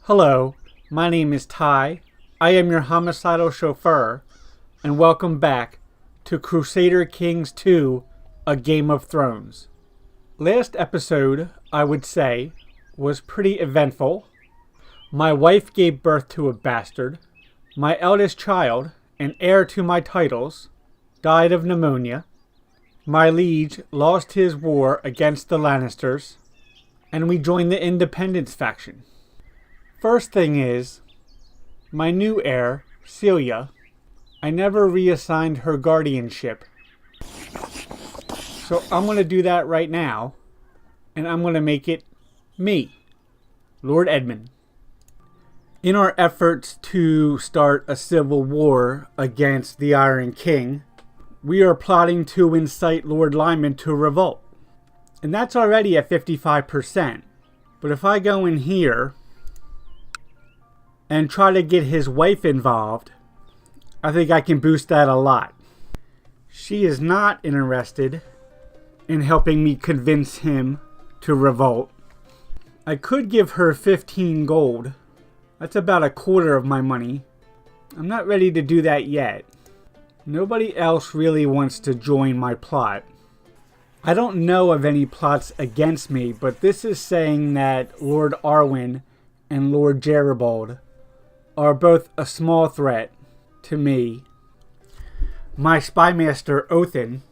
Hello, my name is Ty. I am your homicidal chauffeur, and welcome back to Crusader Kings 2, A Game of Thrones. Last episode, I would say, was pretty eventful. My wife gave birth to a bastard. My eldest child, and heir to my titles, died of pneumonia. My liege lost his war against the Lannisters, and we joined the Independence faction. First thing is, my new heir, Celia, I never reassigned her guardianship. So I'm going to do that right now, and I'm going to make it me, Lord Edmund. In our efforts to start a civil war against the Iron King, we are plotting to incite Lord Lyman to revolt. And that's already at 55%. But if I go in here and try to get his wife involved, I think I can boost that a lot. She is not interested in helping me convince him to revolt. I could give her 15 gold. That's about a quarter of my money. I'm not ready to do that yet. Nobody else really wants to join my plot. I don't know of any plots against me, but this is saying that Lord Arwen and Lord Jeribald are both a small threat to me. My spymaster Othin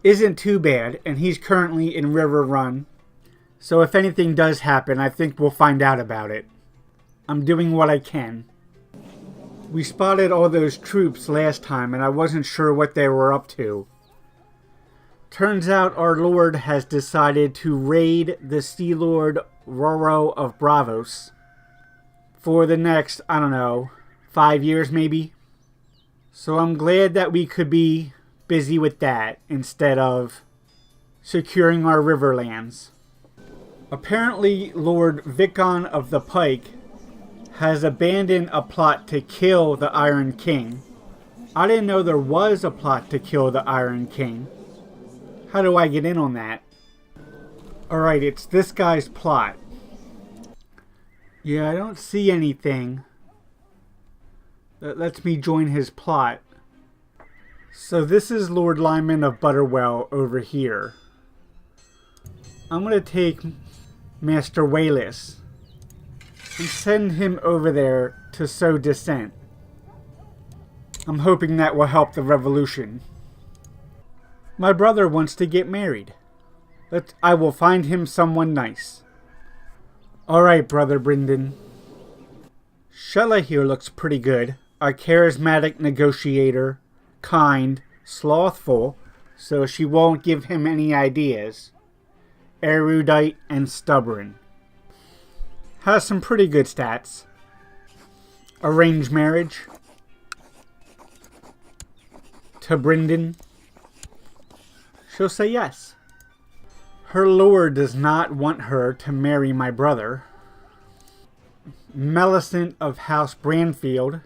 isn't too bad, and he's currently in River Run. So if anything does happen, I think we'll find out about it. I'm doing what I can. We spotted all those troops last time, and I wasn't sure what they were up to. Turns out our lord has decided to raid the Sea Lord Roro of Bravos for the next, 5 years maybe. So I'm glad that we could be busy with that instead of securing our Riverlands. Apparently Lord Vicon of the Pike has abandoned a plot to kill the Iron King. I didn't know there was a plot to kill the Iron King. How do I get in on that? Alright, it's this guy's plot. Yeah, I don't see anything that lets me join his plot. So this is Lord Lyman of Butterwell over here. I'm going to take Master Wayless and send him over there to sow dissent. I'm hoping that will help the revolution. My brother wants to get married. I will find him someone nice. Alright, Brother Brynden. Shella here looks pretty good. A charismatic negotiator, kind, slothful, so she won't give him any ideas. Erudite and stubborn. Has some pretty good stats. Arranged marriage to Brynden. She'll say yes. Her lord does not want her to marry my brother. Millicent of House Branfield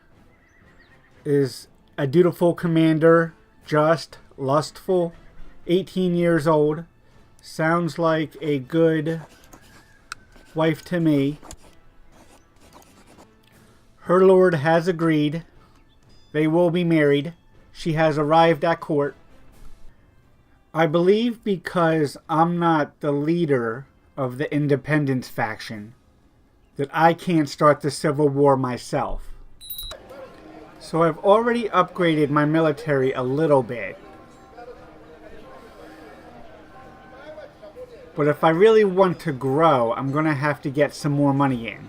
is a dutiful commander, just, lustful, 18 years old. Sounds like a good wife to me. Her lord has agreed. They will be married. She has arrived at court. I believe because I'm not the leader of the Independence faction that I can't start the Civil War myself. So I've already upgraded my military a little bit. But if I really want to grow, I'm going to have to get some more money in.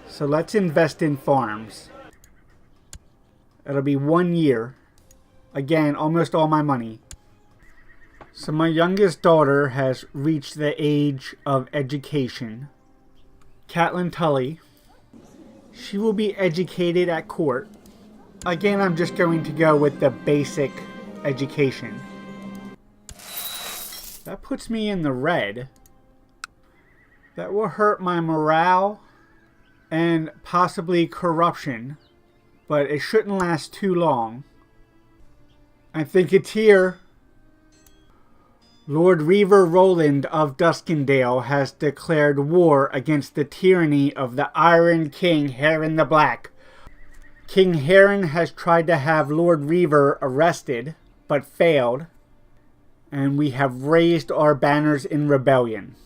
So let's invest in farms. It'll be 1 year. Again, almost all my money. So my youngest daughter has reached the age of education. Catelyn Tully. She will be educated at court. Again, I'm just going to go with the basic education. That puts me in the red. That will hurt my morale and possibly corruption, but it shouldn't last too long. I think it's here. Lord Reaver Roland of Duskendale has declared war against the tyranny of the Iron King Harren the Black. King Harren has tried to have Lord Reaver arrested, but failed, and we have raised our banners in rebellion.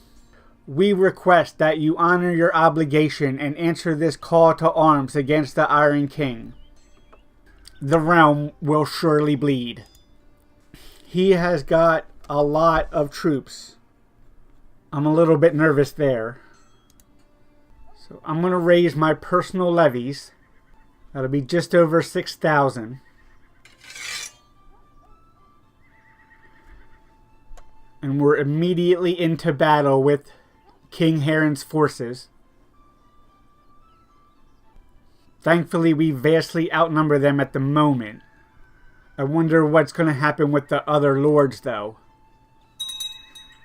We request that you honor your obligation and answer this call to arms against the Iron King. The realm will surely bleed. He has got a lot of troops. I'm a little bit nervous there. So I'm going to raise my personal levies. That'll be just over 6,000. And we're immediately into battle with King Harren's forces. Thankfully, we vastly outnumber them at the moment. I wonder what's going to happen with the other lords, though.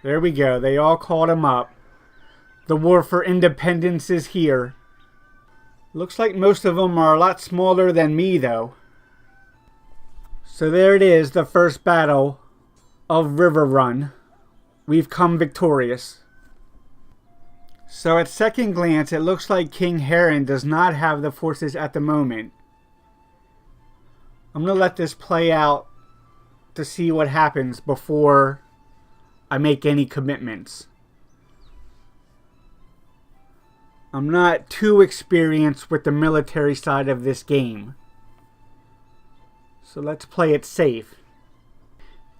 There we go. They all called him up. The war for independence is here. Looks like most of them are a lot smaller than me, though. So there it is, the first battle of River Run. We've come victorious. So at second glance, it looks like King Harren does not have the forces at the moment. I'm going to let this play out to see what happens before I make any commitments. I'm not too experienced with the military side of this game. So let's play it safe.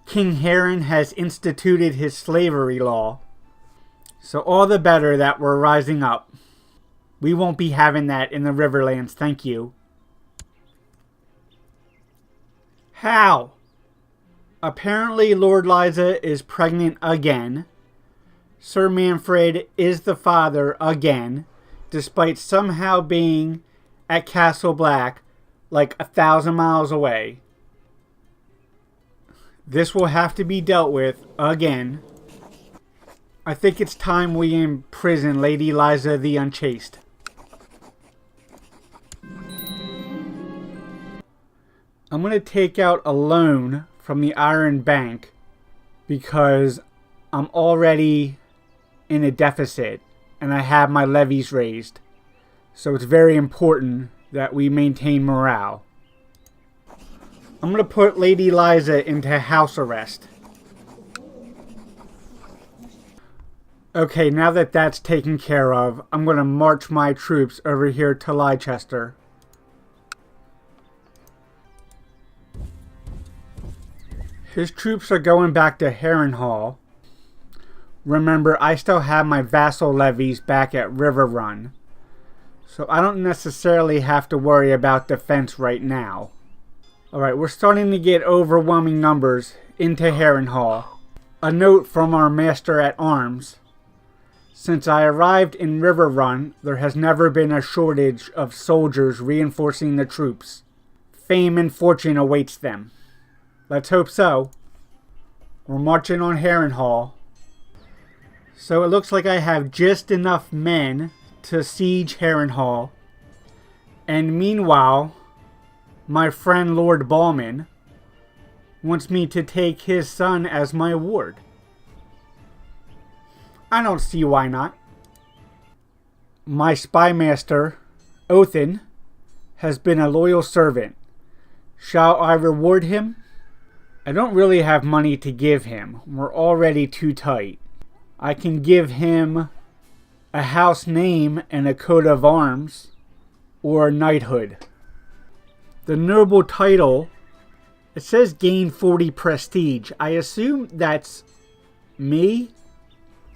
King Harren has instituted his slavery law. So all the better that we're rising up. We won't be having that in the Riverlands, thank you. How? Apparently Lord Liza is pregnant again. Sir Manfred is the father again, despite somehow being at Castle Black like 1,000 miles away. This will have to be dealt with again. I think it's time we imprison Lady Liza the Unchaste. I'm going to take out a loan from the Iron Bank because I'm already in a deficit and I have my levies raised. So it's very important that we maintain morale. I'm going to put Lady Liza into house arrest. Okay, now that that's taken care of, I'm going to march my troops over here to Leicester. His troops are going back to Harrenhal. Remember, I still have my vassal levies back at River Run, so I don't necessarily have to worry about defense right now. Alright, we're starting to get overwhelming numbers into Harrenhal. A note from our master at arms. Since I arrived in River Run, there has never been a shortage of soldiers reinforcing the troops. Fame and fortune awaits them. Let's hope so. We're marching on Harrenhal. So it looks like I have just enough men to siege Harrenhal. And meanwhile, my friend Lord Ballman wants me to take his son as my ward. I don't see why not. My spy master, Othin, has been a loyal servant. Shall I reward him? I don't really have money to give him. We're already too tight. I can give him a house name and a coat of arms, or knighthood. The noble title, it says gain 40 prestige. I assume that's me,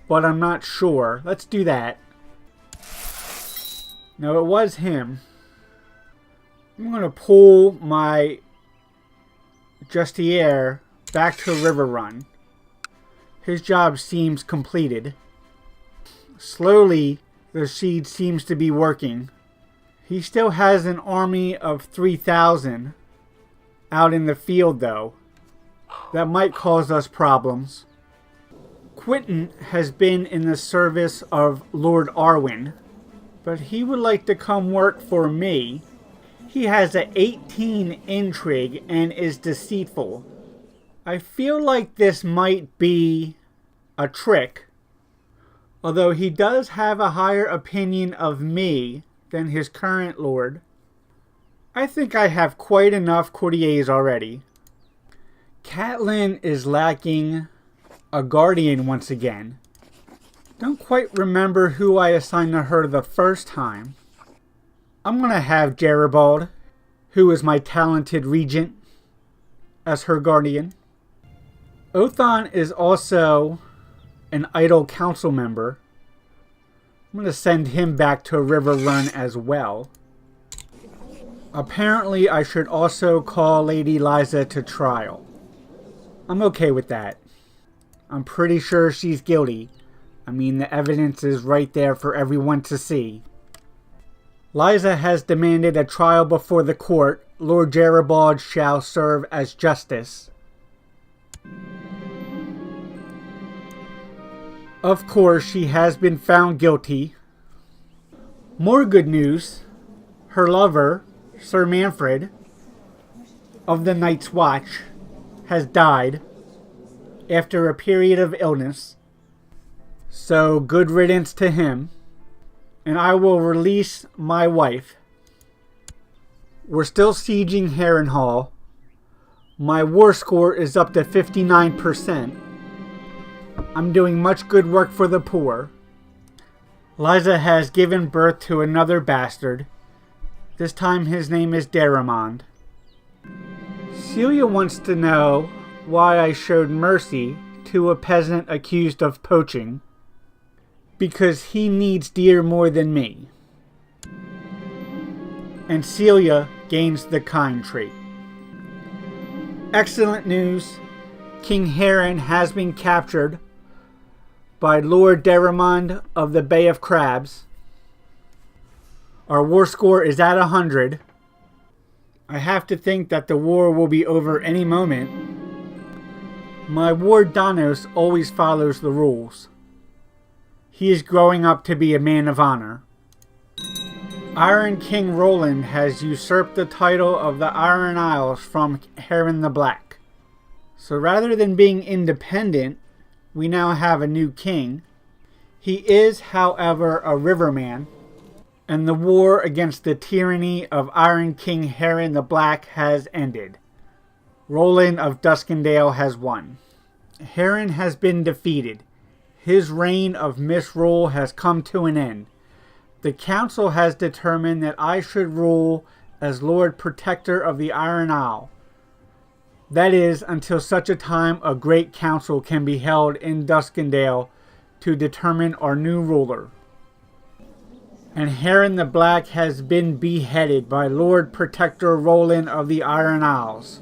but I'm not sure. Let's do that. No, it was him. I'm going to pull my Justier back to River Run. His job seems completed. Slowly, the siege seems to be working. He still has an army of 3,000 out in the field, though. That might cause us problems. Quentin has been in the service of Lord Arwen, but he would like to come work for me. He has an 18 intrigue and is deceitful. I feel like this might be a trick, although he does have a higher opinion of me than his current lord. I think I have quite enough courtiers already. Catelyn is lacking a guardian once again. Don't quite remember who I assigned to her the first time. I'm going to have Jeribald, who is my talented regent, as her guardian. Othon is also an idle council member. I'm going to send him back to Riverrun as well. Apparently, I should also call Lady Lysa to trial. I'm okay with that. I'm pretty sure she's guilty. I mean, the evidence is right there for everyone to see. Lysa has demanded a trial before the court. Lord Jeribald shall serve as justice. Of course, she has been found guilty. More good news. Her lover, Sir Manfred, of the Night's Watch, has died after a period of illness. So, good riddance to him. And I will release my wife. We're still sieging Harrenhal. My war score is up to 59%. I'm doing much good work for the poor. Lysa has given birth to another bastard. This time his name is Daramond. Celia wants to know why I showed mercy to a peasant accused of poaching. Because he needs deer more than me. And Celia gains the kind trait. Excellent news. King Harren has been captured by Lord Daramond of the Bay of Crabs. Our war score is at 100. I have to think that the war will be over any moment. My ward Danos always follows the rules. He is growing up to be a man of honor. Iron King Roland has usurped the title of the Iron Isles from Harren the Black. So rather than being independent, we now have a new king. He is, however, a riverman, and the war against the tyranny of Iron King Harren the Black has ended. Roland of Duskendale has won. Harren has been defeated. His reign of misrule has come to an end. The council has determined that I should rule as Lord Protector of the Iron Isle. That is, until such a time a great council can be held in Duskendale to determine our new ruler. And Harren the Black has been beheaded by Lord Protector Roland of the Iron Isles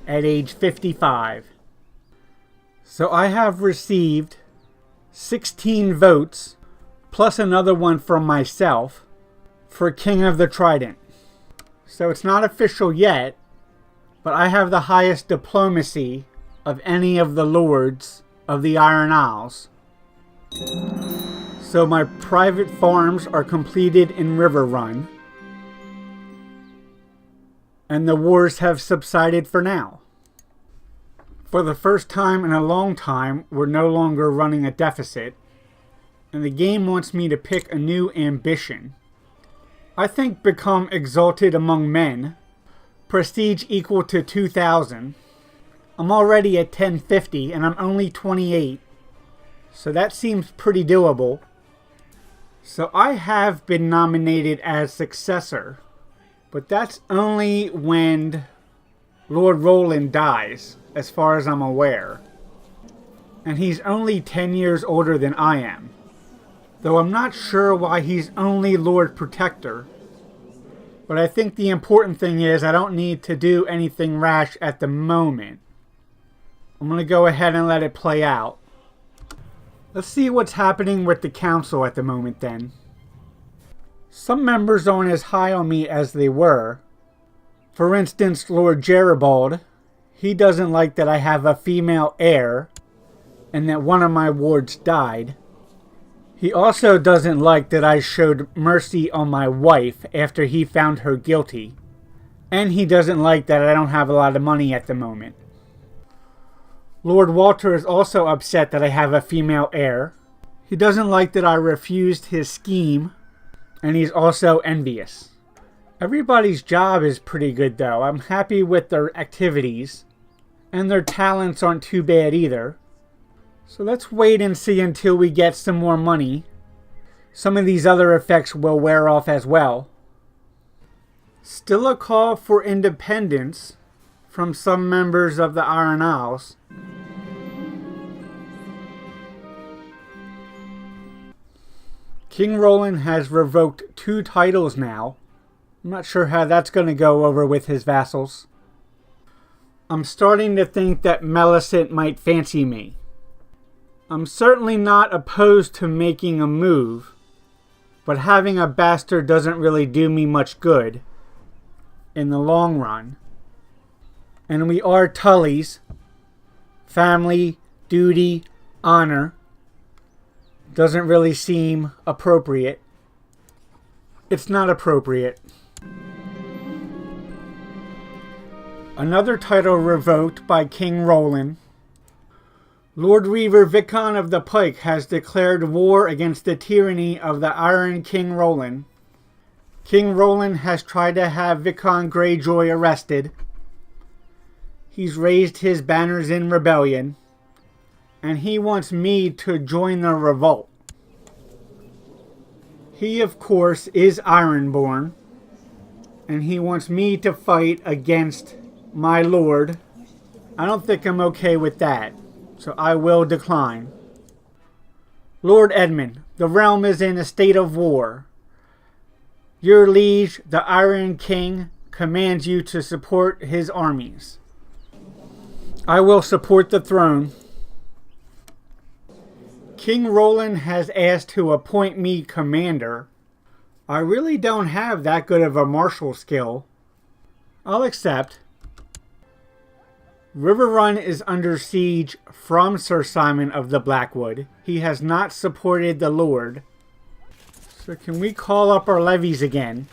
at age 55. So I have received 16 votes, plus another one from myself, for King of the Trident. So it's not official yet, but I have the highest diplomacy of any of the lords of the Iron Isles. So my private farms are completed in Riverrun, and the wars have subsided for now. For the first time in a long time, we're no longer running a deficit, and the game wants me to pick a new ambition. I think become exalted among men, prestige equal to 2,000. I'm already at 1050 and I'm only 28, so that seems pretty doable. So I have been nominated as successor, but that's only when Lord Roland dies, as far as I'm aware. And he's only 10 years older than I am. Though I'm not sure why he's only Lord Protector. But I think the important thing is I don't need to do anything rash at the moment. I'm going to go ahead and let it play out. Let's see what's happening with the council at the moment then. Some members aren't as high on me as they were. For instance, Lord Jeribald. He doesn't like that I have a female heir and that one of my wards died. He also doesn't like that I showed mercy on my wife after he found her guilty. And he doesn't like that I don't have a lot of money at the moment. Lord Walter is also upset that I have a female heir. He doesn't like that I refused his scheme, and he's also envious. Everybody's job is pretty good though. I'm happy with their activities, and their talents aren't too bad either. So let's wait and see until we get some more money. Some of these other effects will wear off as well. Still a call for independence from some members of the Harrenhals. King Roland has revoked 2 titles now. I'm not sure how that's going to go over with his vassals. I'm starting to think that Millicent might fancy me. I'm certainly not opposed to making a move, but having a bastard doesn't really do me much good in the long run. And we are Tullys. Family, duty, honor. Doesn't really seem appropriate. It's not appropriate. Another title revoked by King Roland. Lord Reaver Viscount of the Pike has declared war against the tyranny of the Iron King Roland. King Roland has tried to have Viscount Greyjoy arrested. He's raised his banners in rebellion, and he wants me to join the revolt. He, of course, is Ironborn, and he wants me to fight against my lord. I don't think I'm okay with that, so I will decline. Lord Edmund, the realm is in a state of war. Your liege, the Iron King, commands you to support his armies. I will support the throne. King Roland has asked to appoint me commander. I really don't have that good of a martial skill. I'll accept. Riverrun is under siege from Sir Simon of the Blackwood. He has not supported the Lord. So can we call up our levies again?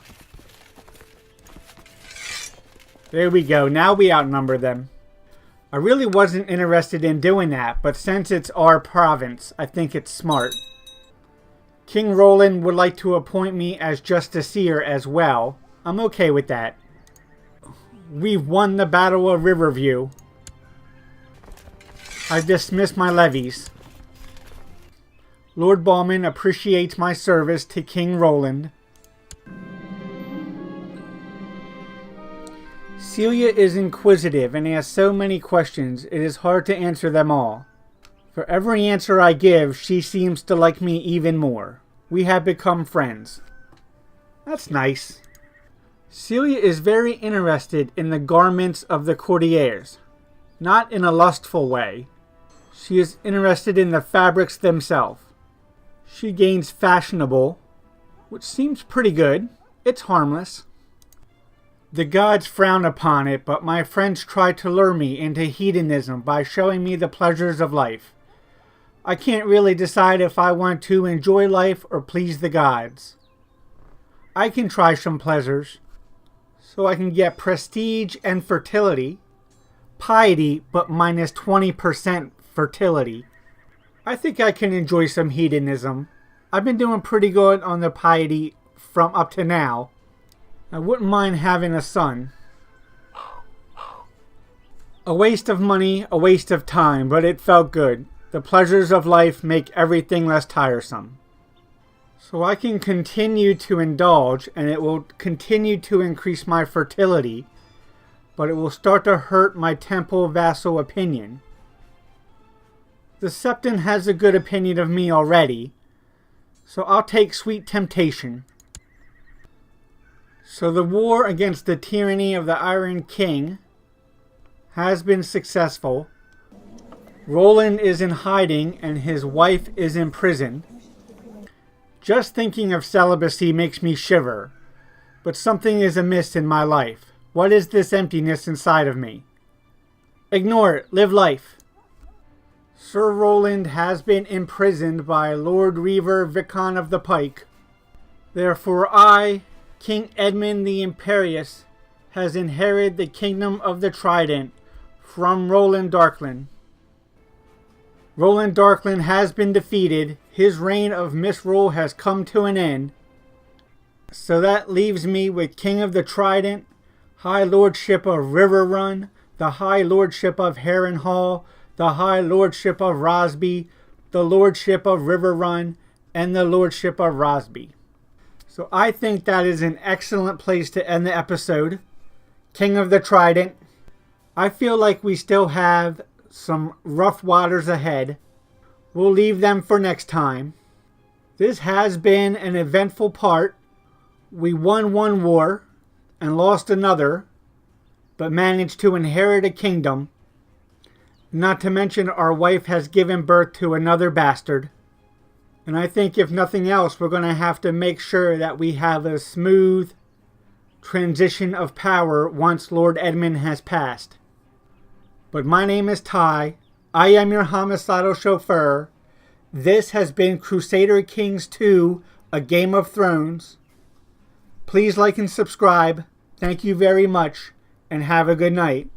There we go. Now we outnumber them. I really wasn't interested in doing that, but since it's our province, I think it's smart. King Roland would like to appoint me as Justiciar as well. I'm okay with that. We've won the Battle of Riverview. I've dismissed my levies. Lord Ballman appreciates my service to King Roland. Celia is inquisitive and asks so many questions, it is hard to answer them all. For every answer I give, she seems to like me even more. We have become friends. That's nice. Celia is very interested in the garments of the courtiers. Not in a lustful way. She is interested in the fabrics themselves. She gains fashionable, which seems pretty good. It's harmless. The gods frown upon it, but my friends try to lure me into hedonism by showing me the pleasures of life. I can't really decide if I want to enjoy life or please the gods. I can try some pleasures, so I can get prestige and fertility, piety, but minus 20% fertility. I think I can enjoy some hedonism. I've been doing pretty good on the piety from up to now. I wouldn't mind having a son. A waste of money, a waste of time, but it felt good. The pleasures of life make everything less tiresome. So I can continue to indulge, and it will continue to increase my fertility, but it will start to hurt my temple vassal opinion. The Septon has a good opinion of me already, so I'll take sweet temptation. So the war against the tyranny of the Iron King has been successful. Roland is in hiding and his wife is in prison. Just thinking of celibacy makes me shiver, but something is amiss in my life. What is this emptiness inside of me? Ignore it. Live life. Sir Roland has been imprisoned by Lord Reaver Viscount of the Pike. Therefore I, King Edmund the Imperious, has inherited the kingdom of the Trident from Roland Darkland. Roland Darkland has been defeated. His reign of misrule has come to an end. So that leaves me with King of the Trident, High Lordship of Riverrun, the High Lordship of Harrenhal, the High Lordship of Rosby, the Lordship of Riverrun, and the Lordship of Rosby. So I think that is an excellent place to end the episode. King of the Trident. I feel like we still have some rough waters ahead. We'll leave them for next time. This has been an eventful part. We won one war and lost another, but managed to inherit a kingdom. Not to mention our wife has given birth to another bastard. And I think if nothing else, we're going to have to make sure that we have a smooth transition of power once Lord Edmund has passed. But my name is Ty. I am your homicidal chauffeur. This has been Crusader Kings 2, A Game of Thrones. Please like and subscribe. Thank you very much, and have a good night.